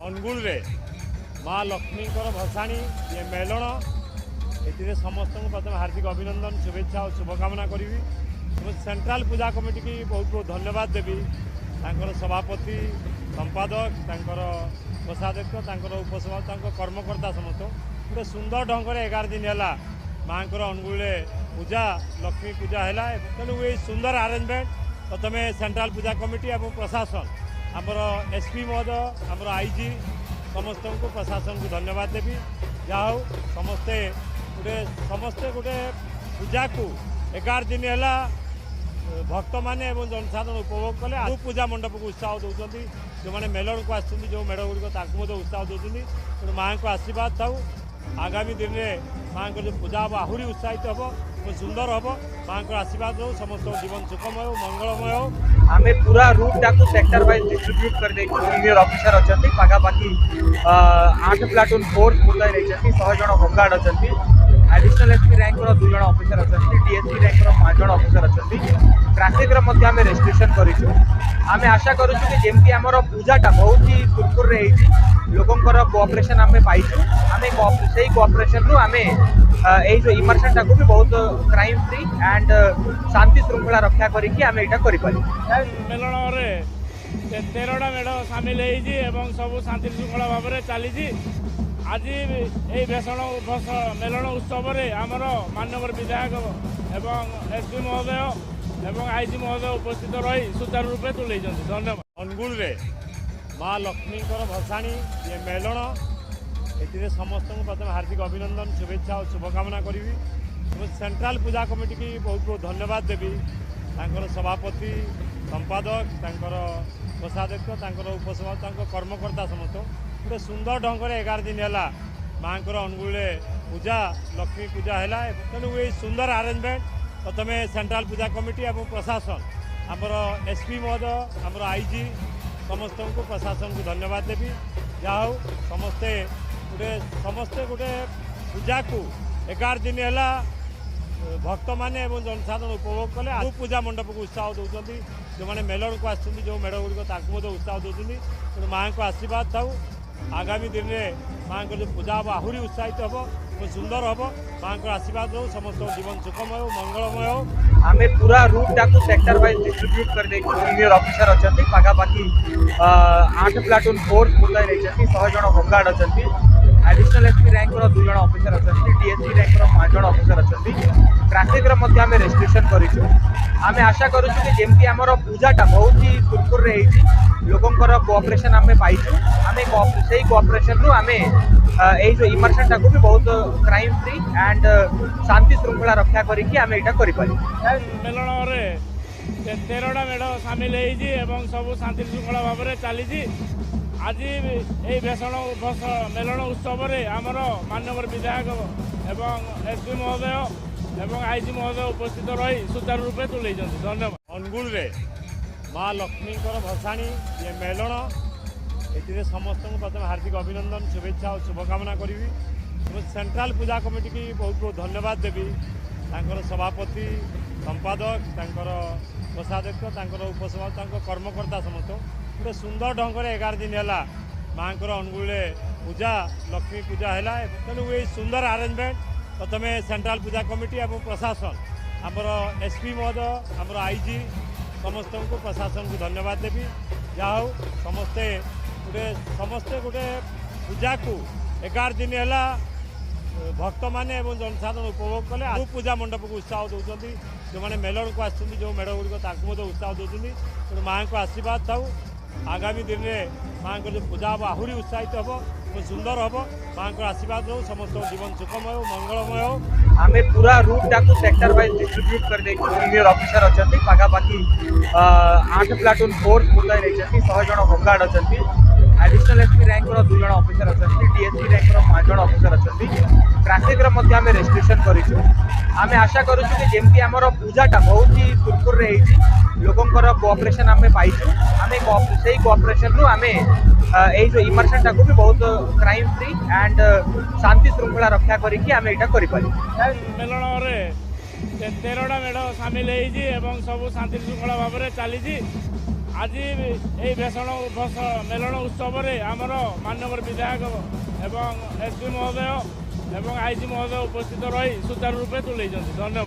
अनुगुल रे माँ लक्ष्मी भसाणी ये मेलन ये समस्त प्रथम हार्दिक अभिनंदन शुभेच्छा और शुभकामना करी सेंट्रल पूजा कमिटी की बहुत बहुत धन्यवाद देवी सभापति संपादक कोषाध्यक्ष उपसभापति कर्मकर्ता समस्त गोटे सुंदर ढंग से 11 दिन है माँ अनुगुल पूजा लक्ष्मी पूजा है तेणु ये सुंदर अरेंजमेंट प्रथम सेंट्रल पूजा कमिटी और प्रशासन आमर एसपी महोदय आमर आईजी समस्त को प्रशासन को धन्यवाद देवी जहाँ समस्ते गोटे पूजा को 11 दिन है भक्त मैंने जनसाधारण उपभोग कले आउ पूजा मंडप को उत्साह दौरान जो मैंने मेलन को आसुँच जो मेढ़ गुड़िक उत्साह दौरान तेणु माँ को आशीर्वाद था आगामी दिन में माँ को जो पूजा हम आहरी उत्साहित हम सुंदर हम माँ को आशीर्वाद रो समस्त जीवन सुखमय हो मंगलमय हो। आमे पूरा रूट टाकू सेक्टर वाइज डिस्ट्रीब्यूट कर देकी सीनियर ऑफिसर अछंती पाखापाखि 8 प्लाटून फोर्स मुतय रहिछंती 100 जण होमगार्ड अछंती एडिशनल एसपी रैंक रो 2 जण ऑफिसर अछंती डीएसपी रैंक रो 5 जण ऑफिसर अछंती ट्रैफिक रो मध्ये आमे रेस्ट्रिक्शन करिछु। आमे आशा करूछु कि जेमती हमर पूजाटा बहुत ही सुरखुर रहिछि लोकंकर कोऑपरेशन आमे पाइछु आमे सेही कोऑपरेशन रु आमे एई जो इमर्शन टाको भी बहुत क्राइम फ्री एंड शांति श्रृंखला रक्षा करिकि आमे एटा करि पारि मेलन रे 13टा मेढ़ सामिल होइछि एवं सब शांति श्रृंखला भाव में चली आज ये भीषण मेलन उत्सव रे आमर माननीय विधायक एवं एसपी महोदय एवं आईजी महोदय उपस्थित रही सुचारू रूपे तुले धन्यवाद। अनुगुल रे माँ लक्ष्मी भसाणी ये मेलन ये समस्त प्रथम हार्दिक अभिनंदन शुभेच्छा और शुभकामना करी सेंट्रल पूजा कमिटी की बहुत बहुत धन्यवाद देवी सभापति संपादक कोषाध्यक्ष उपसभापति कर्मकर्ता समस्त गोटे सुंदर ढंग से 11 दिन है माँ अनुगुल पूजा लक्ष्मी पूजा है तेणु ये सुंदर अरेंजमेंट प्रथम सेंट्रल पूजा कमिटी और प्रशासन आमर एसपी महोदय आमर आईजी समस्त को प्रशासन को धन्यवाद देवी जहाँ समस्ते गोटे पूजा को 11 दिन है भक्त मैंने जनसाधारण उपभोग कले आउ पूजा मंडप को उत्साह दौरान जो मैंने मेलन को आसुँच जो मेढ़ गुड़िक उत्साह दौरान तेणु माँ को आशीर्वाद था आगामी दिन में माँ को जो पूजा हम आहरी उत्साहित हम सुंदर हम माँ को आशीर्वाद रो समस्त जीवन सुखमय हो मंगलमय हो। आमे पूरा रूट टाकू सेक्टर वाइज डिस्ट्रीब्यूट कर देकी सीनियर ऑफिसर अछंती पाखापाखि 8 प्लाटून फोर्स मुतय रहिछंती 100 जण होमगार्ड अछंती एडिशनल एसपी रैंक रो 2 जण ऑफिसर अछंती डीएसपी रैंक रो 5 जण ऑफिसर अछंती ट्रैफिक रो मध्ये आमे रेस्ट्रिक्शन करिछु। आमे आशा करूछु कि जेमती हमर पूजाटा बहुत ही सुरखुर रहिछि लोकंकर कोऑपरेशन आमे पाइछु आमे सेही कोऑपरेशन रु आमे एई जो इमर्शन टाको भी बहुत क्राइम फ्री एंड शांति श्रृंखला रक्षा करिकि आमे एटा करि पारि मेलन रे 13टा मेढ़ सामिल होइछि एवं सब शांति श्रृंखला भाव में चली आज ये भीषण मेलन उत्सव रे आमर माननीय विधायक एवं एसपी महोदय एवं आईजी महोदय उपस्थित रही सुचारू रूपे तुले धन्यवाद। अनुगुल रे माँ लक्ष्मी भसाणी ये मेलन ये समस्त प्रथम हार्दिक अभिनंदन शुभेच्छा और शुभकामना करी सेंट्रल पूजा कमिटी की बहुत बहुत धन्यवाद देवी सभापति संपादक कोषाध्यक्ष उपसभापति कर्मकर्ता समस्त गोटे सुंदर ढंग से 11 दिन है माँ अनुगुल पूजा लक्ष्मी पूजा है तेणु ये सुंदर अरेंजमेंट प्रथम सेंट्रल पूजा कमिटी और प्रशासन आमर एसपी महोदय आमर आईजी समस्त को प्रशासन को धन्यवाद देवी जहाँ समस्ते गोटे पूजा को 11 दिन है भक्त मैंने जनसाधारण उपभोग कले आउ पूजा मंडप को उत्साह दौरान जो मैंने मेलन को आसुँच जो मेढ़ गुड़िक उत्साह दौरान तेणु माँ को आशीर्वाद था आगामी दिन में माँ को जो पूजा हम आहरी उत्साहित हम सुंदर हम माँ को आशीर्वाद रो समस्त जीवन सुखमय हो मंगलमय हो। आमे पूरा रूट टाकू सेक्टर वाइज डिस्ट्रीब्यूट कर देकी सीनियर ऑफिसर अछंती पाखापाखि 8 प्लाटून फोर्स मुतय रहिछंती 100 जण होमगार्ड अछंती एडिशनल एसपी रैंक रो 2 जण ऑफिसर अछंती डीएसपी रैंक रो 5 जण ऑफिसर अछंती ट्रैफिक रो मध्ये आमे रेस्ट्रिक्शन करिछु। आमे आशा करूछु कि जेमती हमर पूजाटा बहुत ही सुरखुर रहिछि लोकंकर कोऑपरेशन आमे पाइछु आमे सेही कोऑपरेशन रु आमे एई जो इमर्शन टाको भी बहुत क्राइम फ्री एंड शांति श्रृंखला रक्षा करिकि आमे एटा करि पारि मेलन रे 13टा मेढ़ सामिल होइछि एवं सब शांति श्रृंखला भाव में चली ଆଜି ଏହି ମେଲଣ ଉତ୍ସବରେ ଆମର ମାନ୍ୟବର ବିଧାୟକ ଏବଂ ଏସ୍ପି ମହୋଦୟ ଏବଂ ଆଇଜି ମହୋଦୟ ଉପସ୍ଥିତ ରହି ସୁଚାରୁ ରୂପେ ତୁଲେଇଛନ୍ତି। ଧନ୍ୟବାଦ।